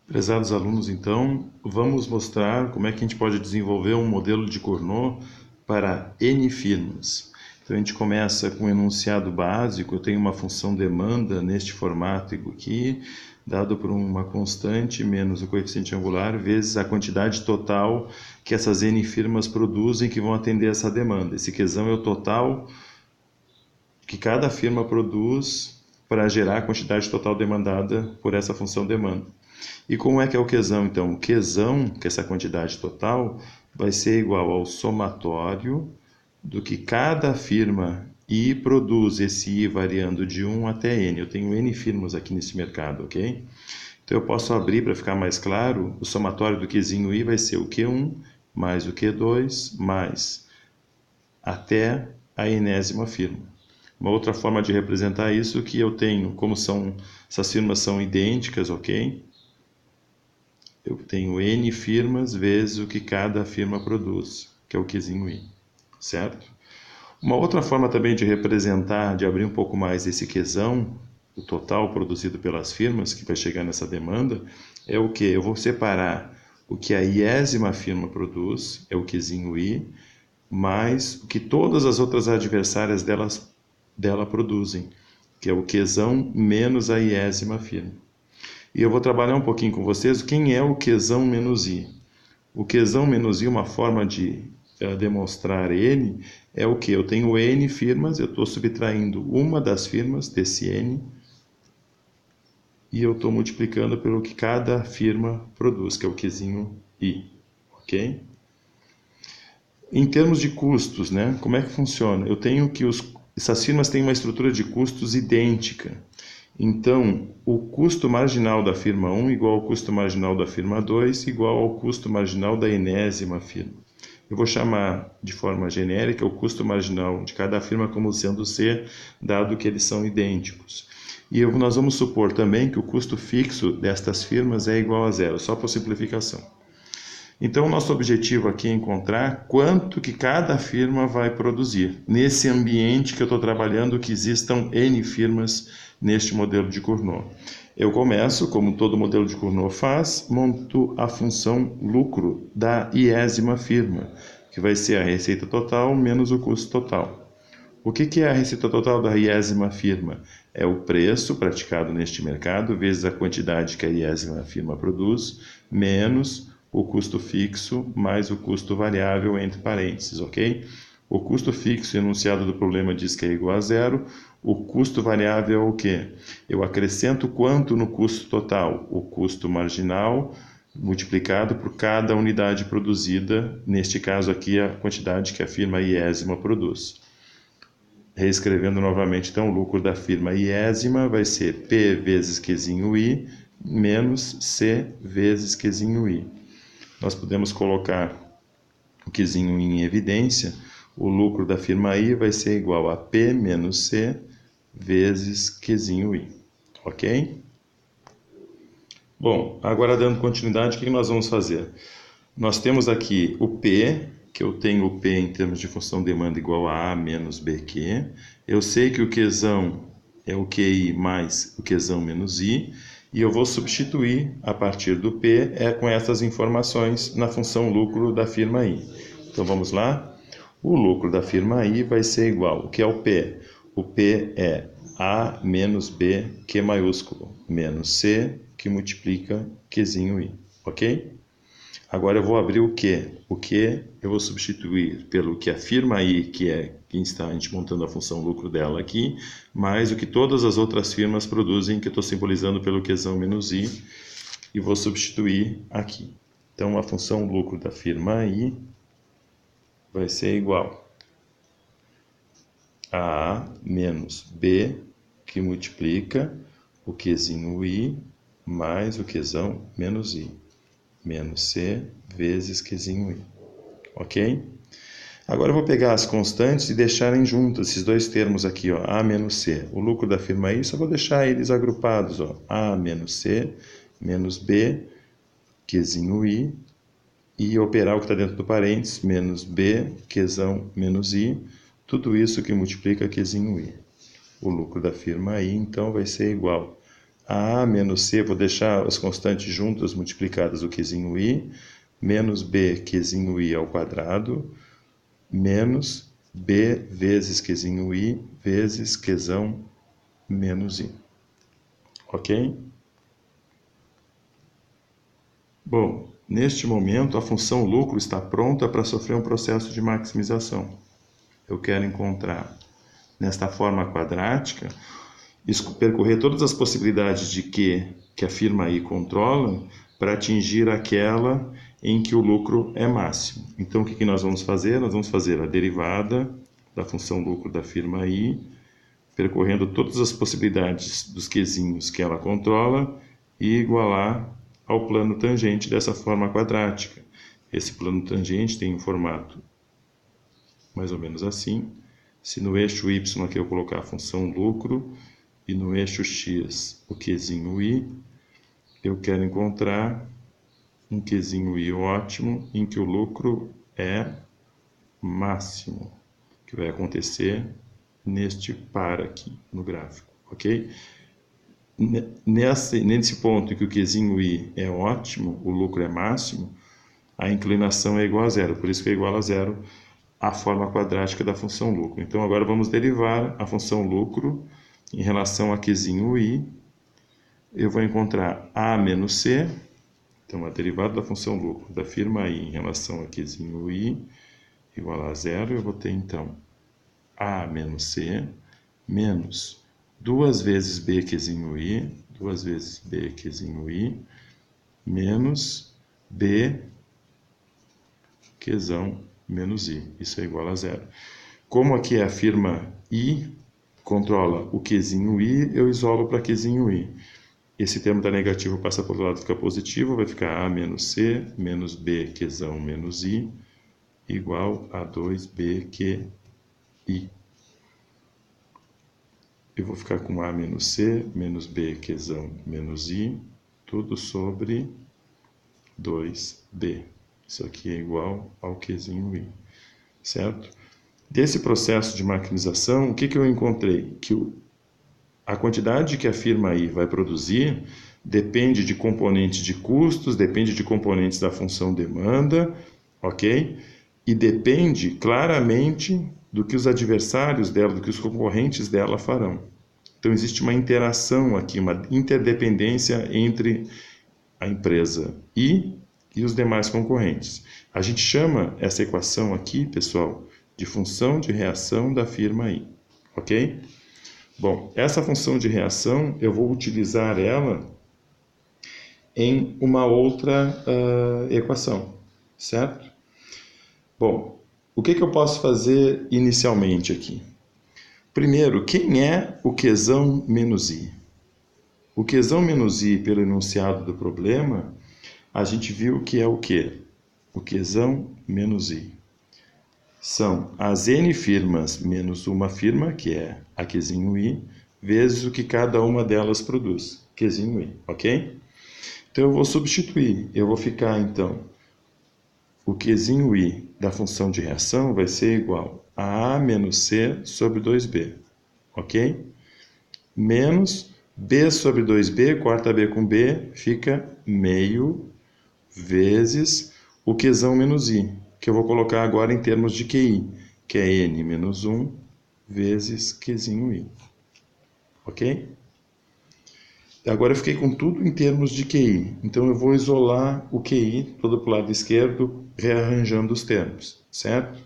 Prezados alunos, então, vamos mostrar como é que a gente pode desenvolver um modelo de Cournot para N firmas. Então, a gente começa com um enunciado básico. Eu tenho uma função demanda neste formato aqui, dado por uma constante menos o coeficiente angular, vezes a quantidade total que essas N firmas produzem que vão atender essa demanda. Esse Qzão é o total que cada firma produz para gerar a quantidade total demandada por essa função demanda. E como é que é o Qzão, então? O Qzão, que é essa quantidade total, vai ser igual ao somatório do que cada firma I produz, esse I variando de 1 até N. Eu tenho N firmas aqui nesse mercado, ok? Então eu posso abrir, para ficar mais claro, o somatório do Qzinho I vai ser o Q1 mais o Q2 mais até a enésima firma. Uma outra forma de representar isso que eu tenho, como essas firmas são idênticas, ok? Eu tenho N firmas vezes o que cada firma produz, que é o Qzinho I, certo? Uma outra forma também de representar, de abrir um pouco mais esse Qzão, o total produzido pelas firmas, que vai chegar nessa demanda, é o que? Eu vou separar o que a iésima firma produz, é o Qzinho I, mais o que todas as outras adversárias dela produzem, que é o Qzão menos a iésima firma. E eu vou trabalhar um pouquinho com vocês quem é o Qzão menos I. O Qzão menos I, uma forma de demonstrar ele, é o que? Eu tenho N firmas, eu estou subtraindo uma das firmas desse N e eu estou multiplicando pelo que cada firma produz, que é o Qzinho I, ok? Em termos de custos, né? Como é que funciona? Eu tenho que essas firmas têm uma estrutura de custos idêntica. Então, o custo marginal da firma 1 igual ao custo marginal da firma 2 igual ao custo marginal da enésima firma. Eu vou chamar de forma genérica o custo marginal de cada firma como sendo C, dado que eles são idênticos. E nós vamos supor também que o custo fixo destas firmas é igual a zero, só por simplificação. Então, o nosso objetivo aqui é encontrar quanto que cada firma vai produzir nesse ambiente que eu estou trabalhando, que existam N firmas neste modelo de Cournot. Eu começo, como todo modelo de Cournot faz, monto a função lucro da iésima firma, que vai ser a receita total menos o custo total. O que é a receita total da iésima firma? É o preço praticado neste mercado vezes a quantidade que a iésima firma produz, menos o custo fixo mais o custo variável entre parênteses, ok? O custo fixo enunciado do problema diz que é igual a zero. O custo variável é o quê? Eu acrescento quanto no custo total? O custo marginal multiplicado por cada unidade produzida, neste caso aqui a quantidade que a firma iésima produz. Reescrevendo novamente, então, o lucro da firma iésima vai ser P vezes Qzinho I menos C vezes Qzinho I. Nós podemos colocar o Qzinho I em evidência. O lucro da firma I vai ser igual a P menos C vezes Qzinho I. Ok? Bom, agora dando continuidade, o que nós vamos fazer? Nós temos aqui o P, que eu tenho o P em termos de função demanda igual a A menos BQ. Eu sei que o Qzão é o QI mais o Qzão menos I. E eu vou substituir a partir do P com essas informações na função lucro da firma I. Então vamos lá? O lucro da firma I vai ser igual. O que é o P? O P é A menos B, Q maiúsculo, menos C, que multiplica Qzinho I. Ok? Agora eu vou abrir o Q. O Q eu vou substituir pelo que a firma I, que é quem está a gente montando a função lucro dela aqui, mais o que todas as outras firmas produzem, que eu estou simbolizando pelo Qzão menos I, e vou substituir aqui. Então a função lucro da firma I vai ser igual a A menos B, que multiplica o Qzinho I mais o Qzão menos I, menos C vezes Qzinho I. Ok? Agora eu vou pegar as constantes e deixarem juntas esses dois termos aqui, ó, A menos C. O lucro da firma I, só vou deixar eles agrupados, ó, A menos C menos B, Qzinho I, e operar o que está dentro do parênteses, menos B, Qzão menos I, tudo isso que multiplica Qzinho I. O lucro da firma I, então, vai ser igual A menos C, vou deixar as constantes juntas multiplicadas o Qzinho I, menos B Qzinho I ao quadrado, menos B vezes Qzinho I vezes Qzão menos I. Ok? Bom, neste momento a função lucro está pronta para sofrer um processo de maximização. Eu quero encontrar, nesta forma quadrática, percorrer todas as possibilidades de que a firma I controla para atingir aquela em que o lucro é máximo. Então, o que nós vamos fazer? Nós vamos fazer a derivada da função lucro da firma I, percorrendo todas as possibilidades dos quezinhos que ela controla e igualar ao plano tangente dessa forma quadrática. Esse plano tangente tem um formato mais ou menos assim. Se no eixo y aqui eu colocar a função lucro e no eixo x o Qzinho I, eu quero encontrar um Qzinho I ótimo em que o lucro é máximo, que vai acontecer neste par aqui no gráfico, ok? Nesse ponto em que o Qzinho I é ótimo, o lucro é máximo, a inclinação é igual a zero, por isso que é igual a zero a forma quadrática da função lucro. Então agora vamos derivar a função lucro em relação a Qzinho I. Eu vou encontrar A menos C, então a derivada da função lucro da firma I em relação a Qzinho I igual a zero. Eu vou ter então A menos C menos 2 vezes B Qzinho I, 2 vezes B Qzinho I, menos B Qzão menos I. Isso é igual a zero. Como aqui é a firma I, controla o Qzinho I, eu isolo para Qzinho I. Esse termo está negativo, passa para o outro lado, fica positivo, vai ficar A menos C menos B Qzão menos I igual a 2B QI. Eu vou ficar com A menos C menos B Qzão menos I, tudo sobre 2B. Isso aqui é igual ao Qzinho I, certo? Desse processo de maximização, o que eu encontrei? Que a quantidade que a firma I vai produzir depende de componentes de custos, depende de componentes da função demanda, ok? E depende claramente do que os adversários dela, do que os concorrentes dela farão. Então existe uma interação aqui, uma interdependência entre a empresa I e os demais concorrentes. A gente chama essa equação aqui, pessoal, de função de reação da firma I, ok? Bom, essa função de reação, eu vou utilizar ela em uma outra equação, certo? Bom, o que eu posso fazer inicialmente aqui? Primeiro, quem é o Qzão menos I? O Qzão menos I, pelo enunciado do problema, a gente viu que é o quê? O Qzão menos I. São as N firmas menos uma firma, que é a Qzinho I, vezes o que cada uma delas produz, Qzinho I, ok? Então eu vou substituir, eu vou ficar então, o Qzinho I da função de reação vai ser igual a A menos C sobre 2B, ok? Menos B sobre 2B, corta B com B, fica meio vezes o Qzão menos I, que eu vou colocar agora em termos de QI, que é N menos 1 vezes Qzinho I. Ok? Agora eu fiquei com tudo em termos de QI, então eu vou isolar o QI todo para o lado esquerdo, rearranjando os termos, certo?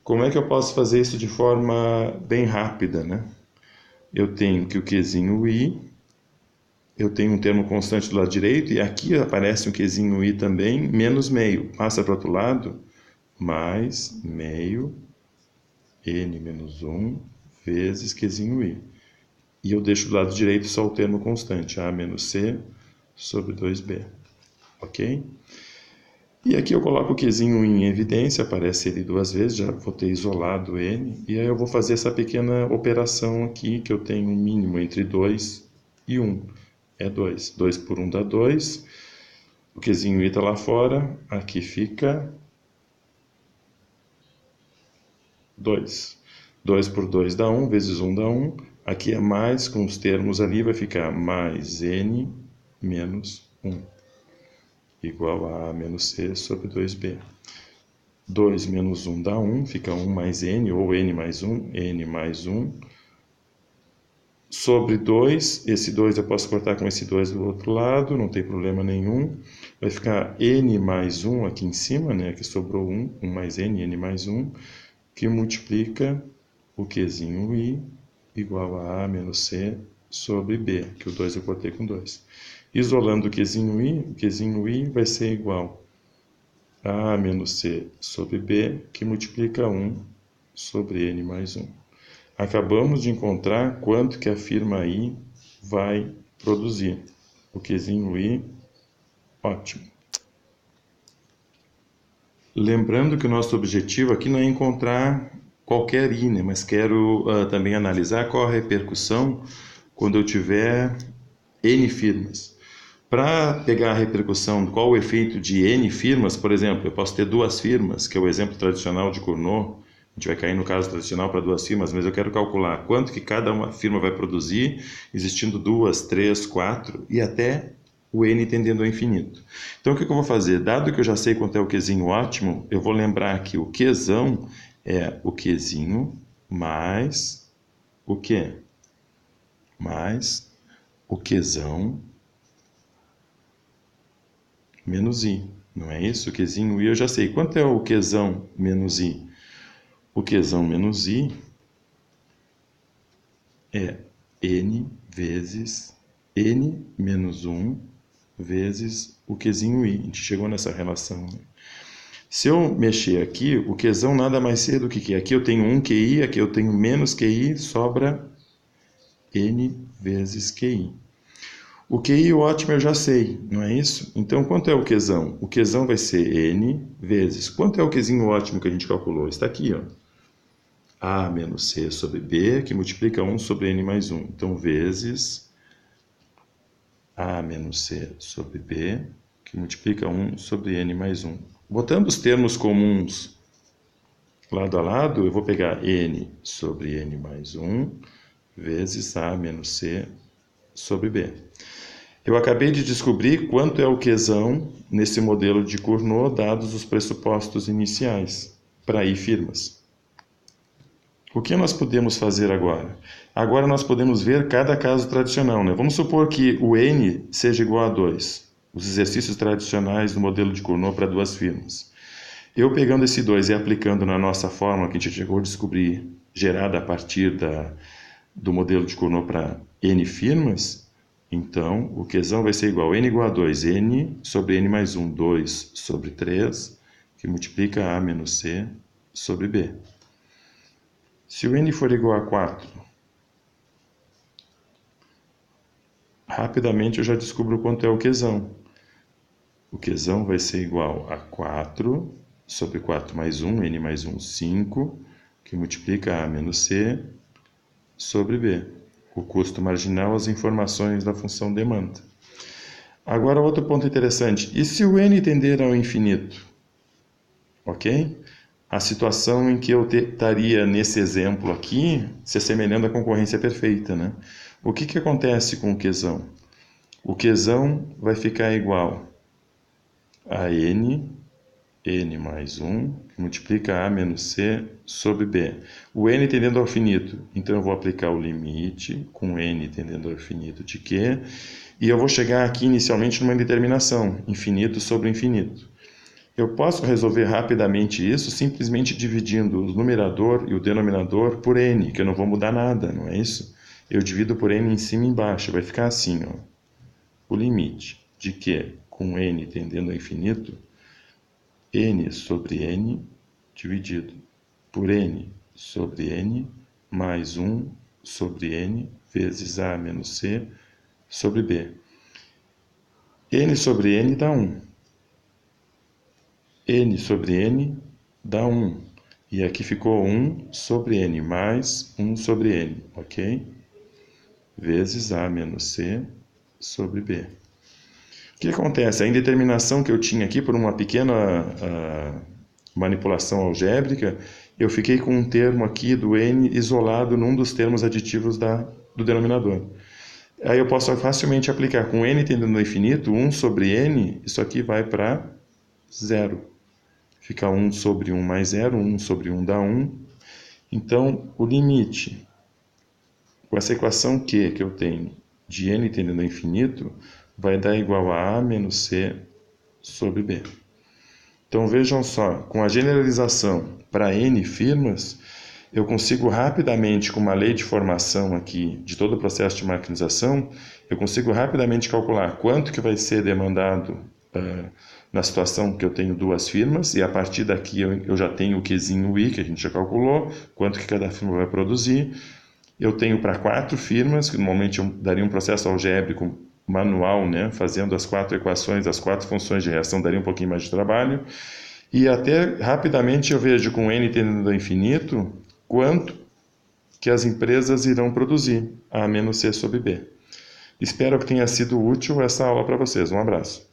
Como é que eu posso fazer isso de forma bem rápida, né? Eu tenho que o Qzinho I, eu tenho um termo constante do lado direito, e aqui aparece um Qzinho I também, menos meio. Passa para o outro lado, mais meio, N menos 1, vezes Qzinho I. E eu deixo do lado direito só o termo constante, A menos C sobre 2B. Ok? E aqui eu coloco o Qzinho I em evidência, aparece ele duas vezes, já vou ter isolado N. E aí eu vou fazer essa pequena operação aqui, que eu tenho um mínimo entre 2 e 1. É 2. 2 por 1 dá 2. O Qzinho I está lá fora. Aqui fica 2. 2 por 2 dá 1, vezes 1 dá 1. Aqui é mais, com os termos ali, vai ficar mais n menos 1, igual a A menos C sobre 2B. 2 menos 1 dá 1, fica 1 mais n, ou n mais 1, sobre 2, esse 2 eu posso cortar com esse 2 do outro lado, não tem problema nenhum. Vai ficar n mais 1 aqui em cima, né, que sobrou 1, 1 mais n mais 1, que multiplica o Qzinho i igual a A menos C sobre B, que o 2 eu cortei com 2. Isolando o Qzinho i vai ser igual a A menos C sobre B, que multiplica 1 sobre n mais 1. Acabamos de encontrar quanto que a firma I vai produzir. O Qzinho I, ótimo. Lembrando que o nosso objetivo aqui não é encontrar qualquer I, né? Mas quero também analisar qual a repercussão quando eu tiver N firmas. Para pegar a repercussão, qual o efeito de N firmas, por exemplo, eu posso ter duas firmas, que é o exemplo tradicional de Cournot. A gente vai cair no caso tradicional para duas firmas, mas eu quero calcular quanto que cada uma firma vai produzir, existindo 2, 3, 4 e até o n tendendo ao infinito. Então, o que eu vou fazer? Dado que eu já sei quanto é o Qzinho ótimo, eu vou lembrar que o Qzão é o Qzinho mais o quê? Mais o Qzão menos i. Não é isso? O Qzinho i eu já sei. Quanto é o Qzão menos i? O Qzão menos i é n vezes n menos 1 vezes o Qzinho i. A gente chegou nessa relação, né? Se eu mexer aqui, o Qzão nada mais é do que aqui eu tenho 1 QI, aqui eu tenho menos QI, sobra n vezes QI. O QI ótimo eu já sei, não é isso? Então, quanto é o Qzão? O Qzão vai ser n vezes... Quanto é o Qzinho ótimo que a gente calculou? Está aqui, ó. A menos C sobre B, que multiplica 1 sobre n mais 1. Então, vezes A menos C sobre B, que multiplica 1 sobre n mais 1. Botando os termos comuns lado a lado, eu vou pegar n sobre n mais 1 vezes A menos C sobre B. Eu acabei de descobrir quanto é o Qzão nesse modelo de Cournot, dados os pressupostos iniciais para I firmas. O que nós podemos fazer agora? Agora nós podemos ver cada caso tradicional, né? Vamos supor que o n seja igual a 2, os exercícios tradicionais do modelo de Cournot para duas firmas. Eu pegando esse 2 e aplicando na nossa fórmula que a gente chegou a descobrir, gerada a partir do modelo de Cournot para n firmas, então o Qzão vai ser igual a n igual a 2, n sobre n mais 1, 2 sobre 3, que multiplica A menos C sobre B. Se o n for igual a 4, rapidamente eu já descubro quanto é o Qzão. O Qzão vai ser igual a 4 sobre 4 mais 1, n mais 1, 5, que multiplica A menos C sobre B. O custo marginal, as informações da função demanda. Agora, outro ponto interessante. E se o n tender ao infinito? Ok? A situação em que eu estaria nesse exemplo aqui se assemelhando à concorrência perfeita, né? O que acontece com o Qzão? O Qzão vai ficar igual a n mais 1, que multiplica A menos C sobre B. O n tendendo ao infinito, então eu vou aplicar o limite com n tendendo ao infinito de Q, e eu vou chegar aqui inicialmente numa determinação, infinito sobre infinito. Eu posso resolver rapidamente isso simplesmente dividindo o numerador e o denominador por n, que eu não vou mudar nada, não é isso? Eu divido por n em cima e embaixo, vai ficar assim, ó. O limite de Q com n tendendo ao infinito, n sobre n dividido por n sobre n mais 1 sobre n vezes A menos C sobre B. N sobre n dá 1. N sobre n dá 1. E aqui ficou 1 sobre n mais 1 sobre n, ok? Vezes A menos C sobre B. O que acontece? A indeterminação que eu tinha aqui, por uma pequena manipulação algébrica, eu fiquei com um termo aqui do N isolado num dos termos aditivos do denominador. Aí eu posso facilmente aplicar com N tendendo ao infinito, 1 sobre N, isso aqui vai para 0. Fica 1 sobre 1 mais 0, 1 sobre 1 dá 1. Então, o limite, com essa equação Q que eu tenho, de N tendendo ao infinito, vai dar igual a A menos C sobre B. Então, vejam só, com a generalização para N firmas, eu consigo rapidamente, com uma lei de formação aqui de todo o processo de maquinização, eu consigo rapidamente calcular quanto que vai ser demandado na situação que eu tenho duas firmas, e a partir daqui eu já tenho o Qzinho I, que a gente já calculou, quanto que cada firma vai produzir. Eu tenho para 4 firmas, que normalmente eu daria um processo algébrico manual, né, fazendo as 4 equações, as 4 funções de reação, daria um pouquinho mais de trabalho. E até rapidamente eu vejo com N tendendo ao infinito quanto que as empresas irão produzir, A menos C sobre B. Espero que tenha sido útil essa aula para vocês. Um abraço.